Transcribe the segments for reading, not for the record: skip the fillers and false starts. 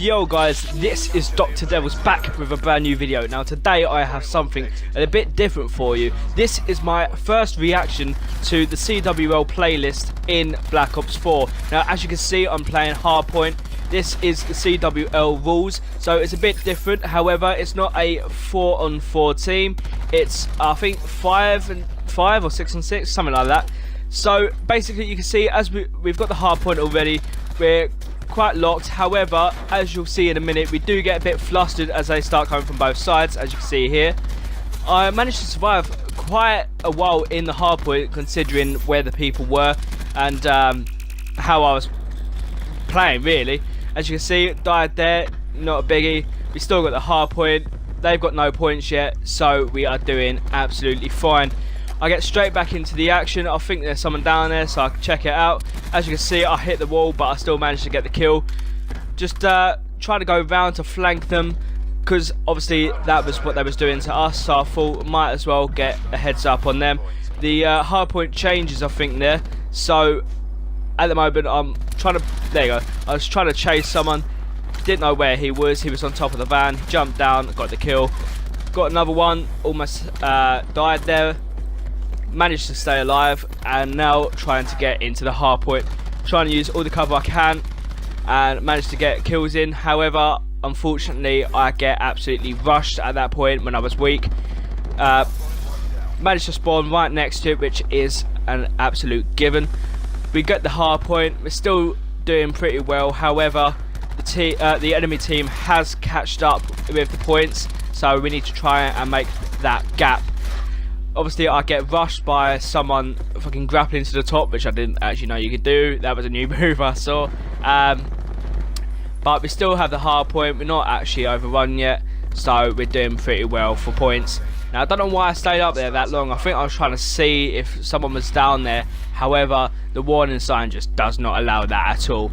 Yo guys, this is Doctor DeViLz back with a brand new video. Now today I have something a bit different for you. This is my first reaction to the CWL playlist in Black Ops 4. Now as you can see, I'm playing hardpoint. This is the CWL rules, so it's a bit different. However, it's not a 4-on-4 team. It's I think 5 and 5 or 6 and 6, something like that. So basically you can see as we've got the hardpoint already, we're quite locked. However, as you'll see in a minute, we do get a bit flustered as they start coming from both sides, as you can see here. I managed to survive quite a while in the hardpoint considering where the people were and how I was playing really. As you can see, died there, not a biggie. We still got the hardpoint. They've got no points yet, so we are doing absolutely fine. I get straight back into the action. I think there's someone down there, so I can check it out. As you can see, I hit the wall, but I still managed to get the kill. Just trying to go round to flank them, because obviously that was what they was doing to us, so I thought might as well get a heads up on them. The hardpoint changes, I think, there. So at the moment, I'm trying to. There you go. I was trying to chase someone. Didn't know where he was. He was on top of the van. Jumped down, got the kill. Got another one. Almost died there. Managed to stay alive, and now trying to get into the hardpoint, trying to use all the cover I can, and managed to get kills in. However, unfortunately, I get absolutely rushed at that point when I was weak. Managed to spawn right next to it, which is an absolute given. We get the hardpoint. We're still doing pretty well. However, the enemy team has catched up with the points, so we need to try and make that gap. Obviously, I get rushed by someone fucking grappling to the top, which I didn't actually know you could do. That was a new move I saw. But we still have the hard point. We're not actually overrun yet, so we're doing pretty well for points. Now, I don't know why I stayed up there that long. I think I was trying to see if someone was down there. However, the warning sign just does not allow that at all.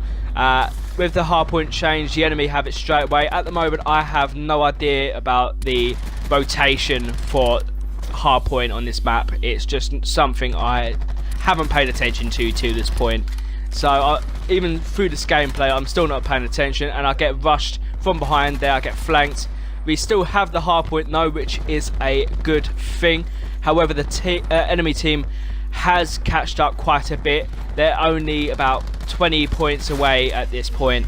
With the hard point change, the enemy have it straight away. At the moment, I have no idea about the rotation for hardpoint on this map. It's just something I haven't paid attention to this point. So even through this gameplay, I'm still not paying attention, and I get rushed from behind there. I get flanked. We still have the hardpoint though, which is a good thing. However, the enemy team has catched up quite a bit. They're only about 20 points away at this point.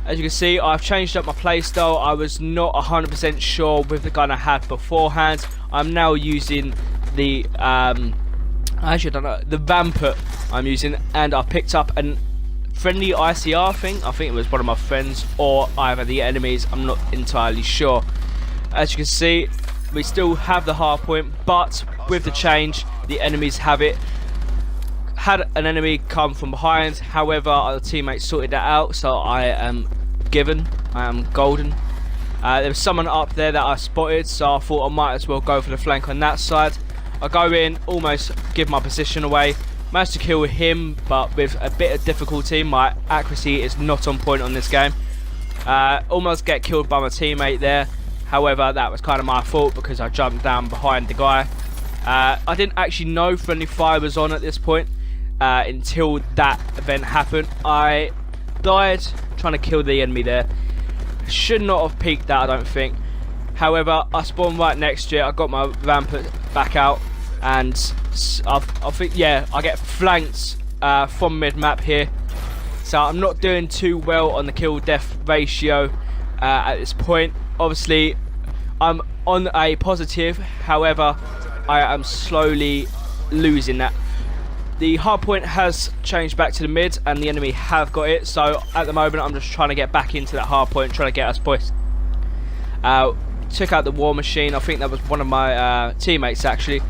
As you can see, I've changed up my playstyle. I was not 100% sure with the gun I had beforehand. I'm now using the actually I don't know, the Rampart I'm using, and I picked up a friendly ICR thing. I think it was one of my friends or either the enemies. I'm not entirely sure. As you can see, we still have the hard point, but with the change, the enemies have it. Had an enemy come from behind, however our teammates sorted that out, so I am given. I am golden. There was someone up there that I spotted, so I thought I might as well go for the flank on that side. I go in, almost give my position away, managed to kill him, but with a bit of difficulty. My accuracy is not on point on this game. Almost get killed by my teammate there. However, that was kind of my fault because I jumped down behind the guy. I didn't actually know friendly fire was on at this point until that event happened. I died trying to kill the enemy there. Should not have peeked that, I don't think. However, I spawned right next to it. I got my Rampart back out, and I think, yeah, I get flanked from mid-map here. So I'm not doing too well on the kill-death ratio at this point. Obviously, I'm on a positive. However, I am slowly losing that. The hardpoint has changed back to the mid, and the enemy have got it. So at the moment, I'm just trying to get back into that hardpoint, trying to get us points. Took out the war machine. I think that was one of my teammates actually.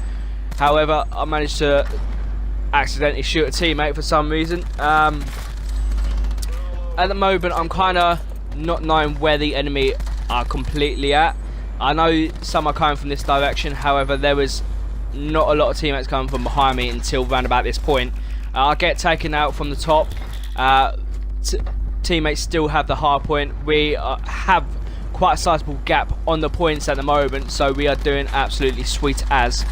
However, I managed to accidentally shoot a teammate for some reason. At the moment, I'm kind of not knowing where the enemy are completely at. I know some are coming from this direction. However, there was not a lot of teammates coming from behind me until round about this point. I get taken out from the top. Teammates still have the hard point. We have quite a sizable gap on the points at the moment, so we are doing absolutely sweet as.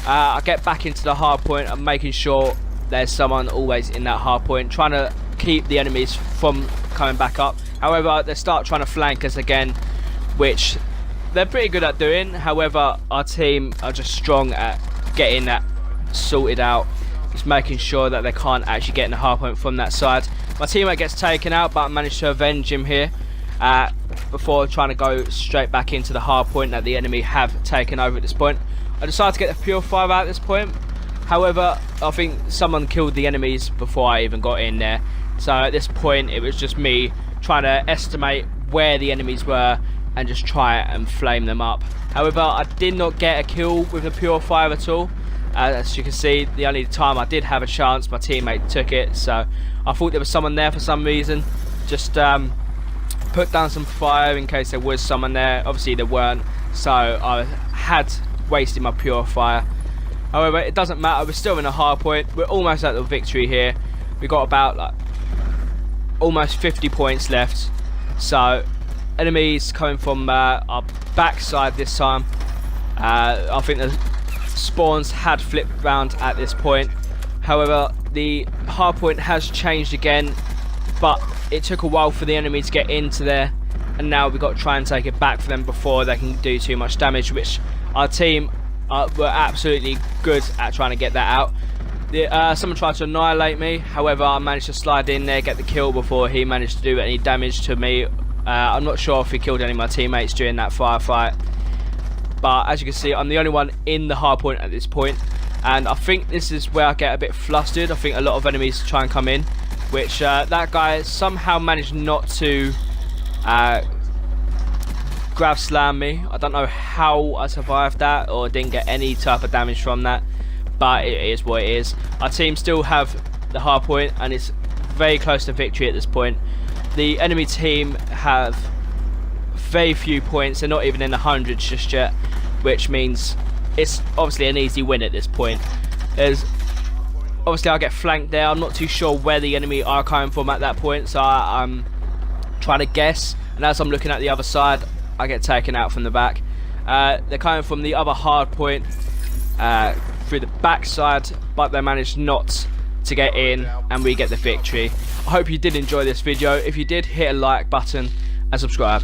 I get back into the hard point. I'm making sure there's someone always in that hard point, trying to keep the enemies from coming back up. However, they start trying to flank us again, which they're pretty good at doing. However, our team are just strong at getting that sorted out, just making sure that they can't actually get in the hard point from that side. My teammate gets taken out, but I managed to avenge him here before trying to go straight back into the hard point that the enemy have taken over at this point. I decided to get the purifier out at this point. However, I think someone killed the enemies before I even got in there. So at this point, it was just me trying to estimate where the enemies were and just try and flame them up. However, I did not get a kill with the purifier at all. As you can see, the only time I did have a chance, my teammate took it. So I thought there was someone there for some reason. Just put down some fire in case there was someone there. Obviously there weren't, so I had wasted my purifier. However, it doesn't matter, we're still in a hard point. We're almost at the victory here. We got about like almost 50 points left. So enemies coming from our backside this time. I think the spawns had flipped round at this point. However, the hard point has changed again, but it took a while for the enemy to get into there, and now we've got to try and take it back for them before they can do too much damage, which our team were absolutely good at trying to get that out. Someone tried to annihilate me, however I managed to slide in there, get the kill before he managed to do any damage to me. I'm not sure if he killed any of my teammates during that firefight, but as you can see, I'm the only one in the hard point at this point, and I think this is where I get a bit flustered. I think a lot of enemies try and come in, which that guy somehow managed not to grab slam me. I don't know how I survived that or didn't get any type of damage from that, but it is what it is. Our team still have the hard point, and it's very close to victory at this point. The enemy team have very few points. They're not even in the hundreds just yet, which means it's obviously an easy win at this point. Obviously I'll get flanked there. I'm not too sure where the enemy are coming from at that point, so I'm trying to guess, and as I'm looking at the other side, I get taken out from the back. They're coming from the other hard point through the back side, but they managed not to get in, and we get the victory. I hope you did enjoy this video. If you did, hit a like button and subscribe.